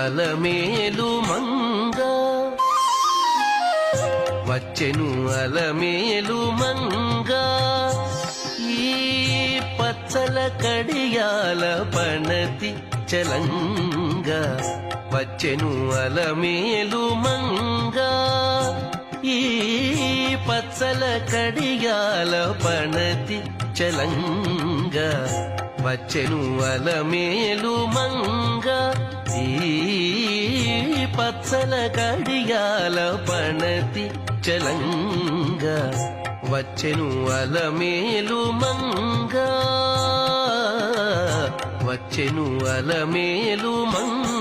అలమేలు మంగ వచ్చెను అలమేలు మంగ ఈ పచ్చల కడియాల పణతి చలంగ వచ్చెను అలమేలు మంగ ఈ పచ్చల కడియాల పణతి చలంగ వచ్చెను అలమేలు మంగ ఈ పచ్చల కడియాల పణతి చలంగ వచ్చెను అలమేలు మంగ వచ్చెను అలమేలు మంగ